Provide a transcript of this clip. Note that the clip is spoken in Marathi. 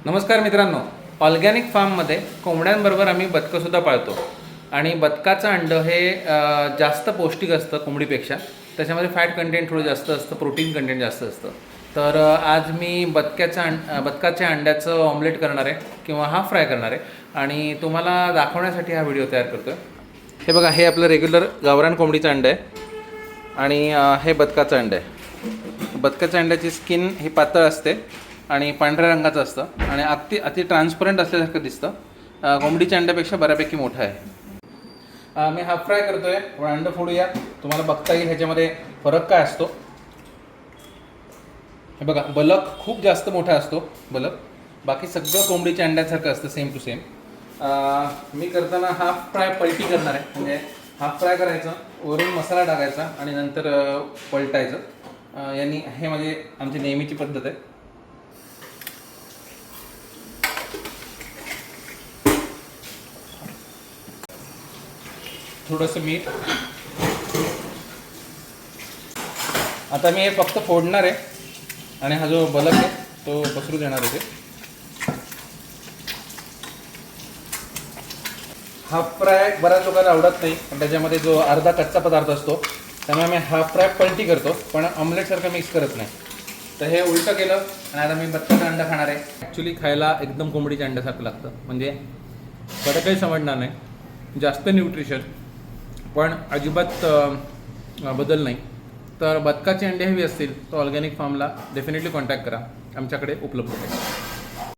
नमस्कार मित्रांनो, ऑर्गॅनिक फार्ममध्ये कोंबड्यांबरोबर आम्ही बदकंसुद्धा पाळतो आणि बदकाचं अंडं हे जास्त पौष्टिक असतं कोंबडीपेक्षा. त्याच्यामध्ये फॅट कंटेंट थोडं जास्त असतं, प्रोटीन कंटेंट जास्त असतं. तर आज मी बदकाच्या अंड्याचं ऑमलेट करणार आहे किंवा हाफ फ्राय करणार आहे आणि तुम्हाला दाखवण्यासाठी हा व्हिडिओ तयार करतो आहे. हे बघा, हे आपलं रेग्युलर गावरान कोंबडीचं अंडं आहे आणि हे बदकाचं अंडं आहे. बदकाच्या अंड्याची स्किन ही पातळ असते आणि पांढऱ्या रंगाचं असतं आणि अति ट्रान्सपरंट असल्यासारखं दिसतं. कोंबडीच्या अंड्यापेक्षा बऱ्यापैकी मोठं आहे. मी हाफ फ्राय करतो आहे. थोडं अंडं फोडूया, तुम्हाला बघता येईल ह्याच्यामध्ये फरक काय असतो. हे बघा, बलक खूप जास्त मोठा असतो. बलक बाकी सगळं कोंबडीच्या अंड्यासारखं असतं, सेम टू सेम. मी करताना हाफ फ्राय पलटी करणार आहे. म्हणजे हाफ फ्राय करायचं, वरून मसाला टाकायचा आणि नंतर पलटायचं. यांनी हे म्हणजे आमची नेहमीची पद्धत आहे. थोडंसं मीठ. आता मी हे फक्त फोडणार आहे आणि हा जो बलक आहे तो पसरू देणार आहे. हाफ फ्राय बऱ्याच लोकांना आवडत नाही, पण त्याच्यामध्ये जो अर्धा कच्चा पदार्थ असतो, त्यामुळे मी हाफ फ्राय पलटी करतो, पण ऑमलेटसारखं मिक्स करत नाही. तर हे उलटं केलं आणि आता मी बदकाचा अंडा खाणार आहे. ॲक्च्युली खायला एकदम कोंबडीच्या अंड्यासारखं लागतं, म्हणजे बरं काही समजणार नाही, जास्त न्यूट्रिशन पण अजिबात बदल नाही. तर बदकाचे अंडे हवी असतील तर ऑर्गॅनिक फार्मला डेफिनेटली कॉन्टॅक्ट करा, आमच्याकडे उपलब्ध आहे.